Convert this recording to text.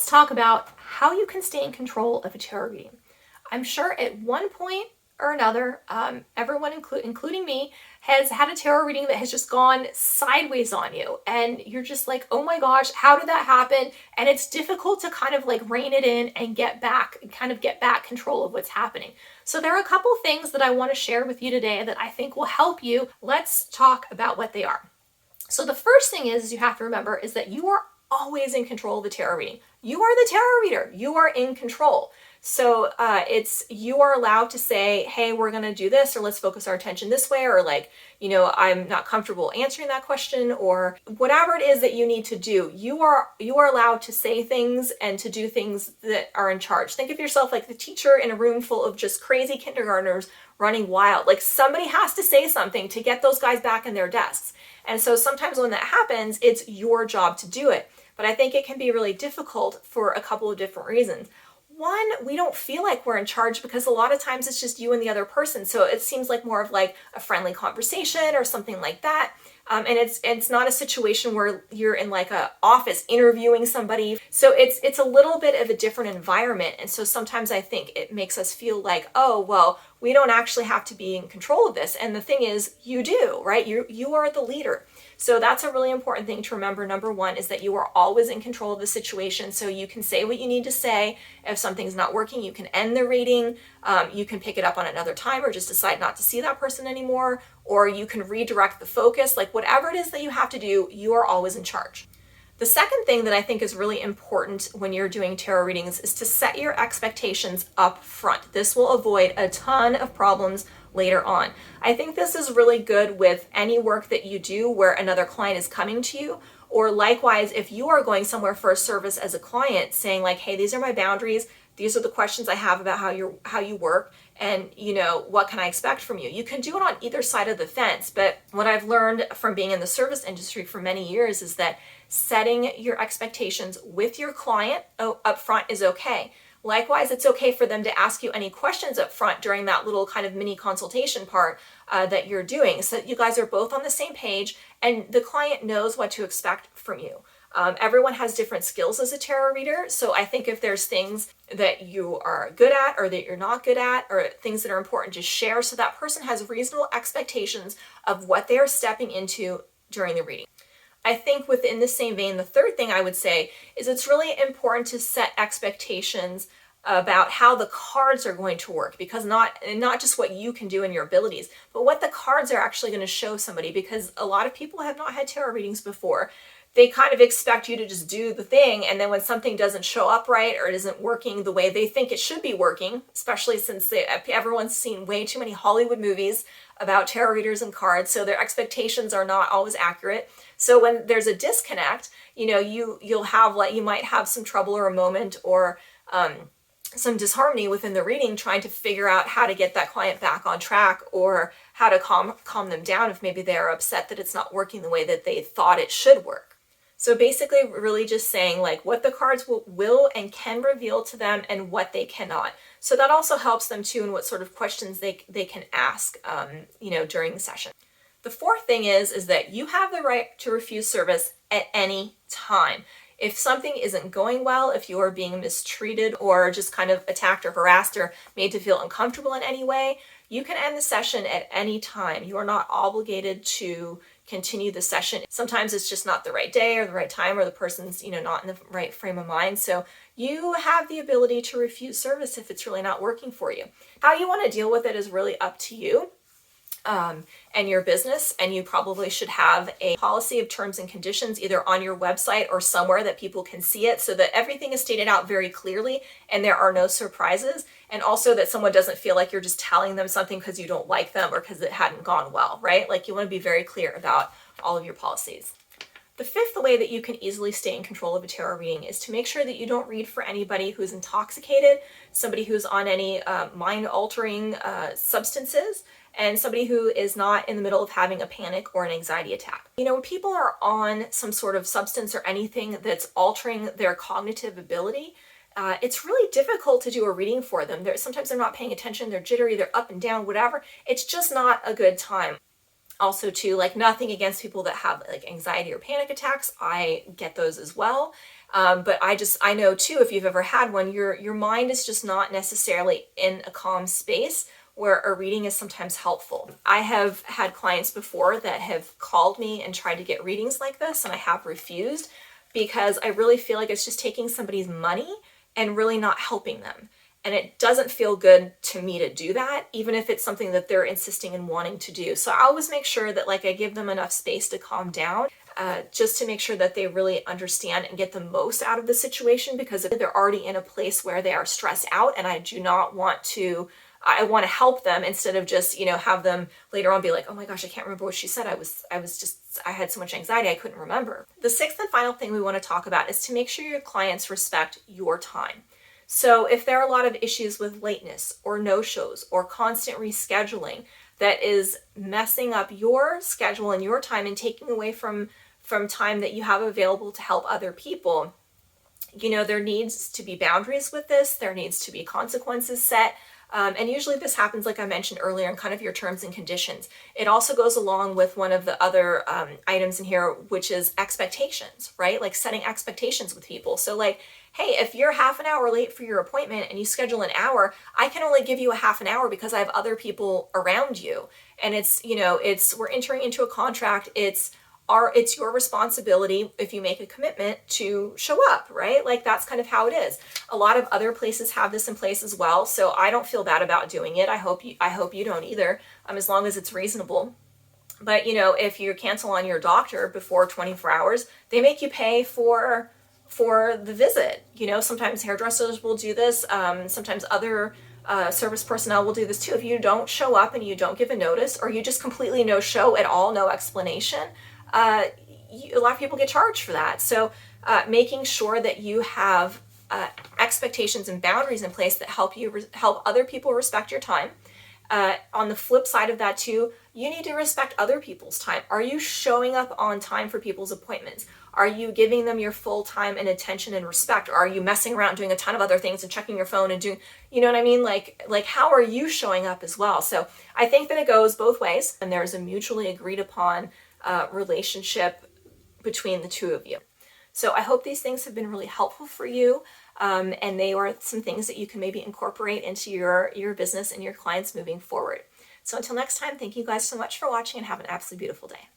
let's talk about how you can stay in control of a tarot reading. I'm sure at one point or another, everyone, including me, has had a tarot reading that has just gone sideways on you. And you're just like, oh my gosh, how did that happen? And it's difficult to kind of like rein it in and get back control of what's happening. So there are a couple things that I want to share with you today that I think will help you. Let's talk about what they are. So the first thing is you have to remember is that you are always in control of the tarot reading. You are the tarot reader. You are in control. So you are allowed to say, hey, we're going to do this, or let's focus our attention this way, or like, I'm not comfortable answering that question, or whatever it is that you need to do. You are allowed to say things and to do things that are in charge. Think of yourself like the teacher in a room full of just crazy kindergartners running wild. Like somebody has to say something to get those guys back in their desks. And so sometimes when that happens, it's your job to do it. But I think it can be really difficult for a couple of different reasons. One, we don't feel like we're in charge because a lot of times it's just you and the other person. So it seems like more of like a friendly conversation or something like that. And it's not a situation where you're in like a office interviewing somebody. So it's a little bit of a different environment. And so sometimes I think it makes us feel like, oh, well, we don't actually have to be in control of this. And the thing is, you do, right? You are the leader. So that's a really important thing to remember. Number one is that you are always in control of the situation. So you can say what you need to say. If something's not working, you can end the reading. You can pick it up on another time or just decide not to see that person anymore. Or you can redirect the focus. Like whatever it is that you have to do, you are always in charge. The second thing that I think is really important when you're doing tarot readings is to set your expectations up front. This will avoid a ton of problems later on. I think this is really good with any work that you do where another client is coming to you, or likewise, if you are going somewhere for a service as a client saying like, hey, these are my boundaries. These are the questions I have about how you work, and what can I expect from you? You can do it on either side of the fence, but what I've learned from being in the service industry for many years is that setting your expectations with your client up front is okay. Likewise, it's okay for them to ask you any questions up front during that little kind of mini consultation part that you're doing, so that you guys are both on the same page and the client knows what to expect from you. Everyone has different skills as a tarot reader, so I think if there's things that you are good at or that you're not good at, or things that are important to share, so that person has reasonable expectations of what they are stepping into during the reading. I think within the same vein, the third thing I would say is it's really important to set expectations about how the cards are going to work, because not just what you can do in your abilities, but what the cards are actually going to show somebody, because a lot of people have not had tarot readings before. They kind of expect you to just do the thing, and then when something doesn't show up right or it isn't working the way they think it should be working, especially since everyone's seen way too many Hollywood movies about tarot readers and cards, so their expectations are not always accurate. So when there's a disconnect, you might have some trouble or a moment or some disharmony within the reading, trying to figure out how to get that client back on track, or how to calm them down if maybe they're upset that it's not working the way that they thought it should work. So basically really just saying like what the cards will and can reveal to them and what they cannot. So that also helps them too in what sort of questions they can ask during the session. The fourth thing is that you have the right to refuse service at any time. If something isn't going well, if you are being mistreated or just kind of attacked or harassed or made to feel uncomfortable in any way, you can end the session at any time. You are not obligated to continue the session. Sometimes it's just not the right day or the right time, or the person's not in the right frame of mind. So you have the ability to refuse service if it's really not working for you. How you want to deal with it is really up to you and your business, and you probably should have a policy of terms and conditions either on your website or somewhere that people can see it, so that everything is stated out very clearly and there are no surprises, and also that someone doesn't feel like you're just telling them something because you don't like them or because it hadn't gone well, right? Like you want to be very clear about all of your policies. The fifth way that you can easily stay in control of a tarot reading is to make sure that you don't read for anybody who's intoxicated, somebody who's on any mind-altering substances, and somebody who is not in the middle of having a panic or an anxiety attack. When people are on some sort of substance or anything that's altering their cognitive ability, it's really difficult to do a reading for them. Sometimes they're not paying attention, they're jittery, they're up and down, whatever. It's just not a good time. Also too, like, nothing against people that have like anxiety or panic attacks. I get those as well. But I know too, if you've ever had one, your mind is just not necessarily in a calm space where a reading is sometimes helpful. I have had clients before that have called me and tried to get readings like this, and I have refused because I really feel like it's just taking somebody's money and really not helping them. And it doesn't feel good to me to do that, even if it's something that they're insisting and wanting to do. So I always make sure that like I give them enough space to calm down, just to make sure that they really understand and get the most out of the situation, because if they're already in a place where they are stressed out, and I want to help them instead of just, have them later on be like, oh my gosh, I can't remember what she said. I had so much anxiety, I couldn't remember. The sixth and final thing we want to talk about is to make sure your clients respect your time. So if there are a lot of issues with lateness or no-shows or constant rescheduling that is messing up your schedule and your time and taking away from time that you have available to help other people, there needs to be boundaries with this. There needs to be consequences set. And usually this happens, like I mentioned earlier, in kind of your terms and conditions. It also goes along with one of the other items in here, which is expectations, right? Like setting expectations with people. So like, hey, if you're half an hour late for your appointment and you schedule an hour, I can only give you a half an hour because I have other people around you. And we're entering into a contract. It's your responsibility, if you make a commitment, to show up, right? Like that's kind of how it is. A lot of other places have this in place as well, so I don't feel bad about doing it. I hope you don't either, as long as it's reasonable. But if you cancel on your doctor before 24 hours, they make you pay for the visit. Sometimes hairdressers will do this. Sometimes other service personnel will do this too. If you don't show up and you don't give a notice, or you just completely no show at all, no explanation, a lot of people get charged for that. So making sure that you have expectations and boundaries in place that help other people respect your time. On the flip side of that too, you need to respect other people's time. Are you showing up on time for people's appointments? Are you giving them your full time and attention and respect? Or are you messing around doing a ton of other things and checking your phone and doing, you know what I mean? Like how are you showing up as well? So I think that it goes both ways, and there's a mutually agreed upon relationship between the two of you. So I hope these things have been really helpful for you, and they are some things that you can maybe incorporate into your business and your clients moving forward. So until next time, thank you guys so much for watching, and have an absolutely beautiful day.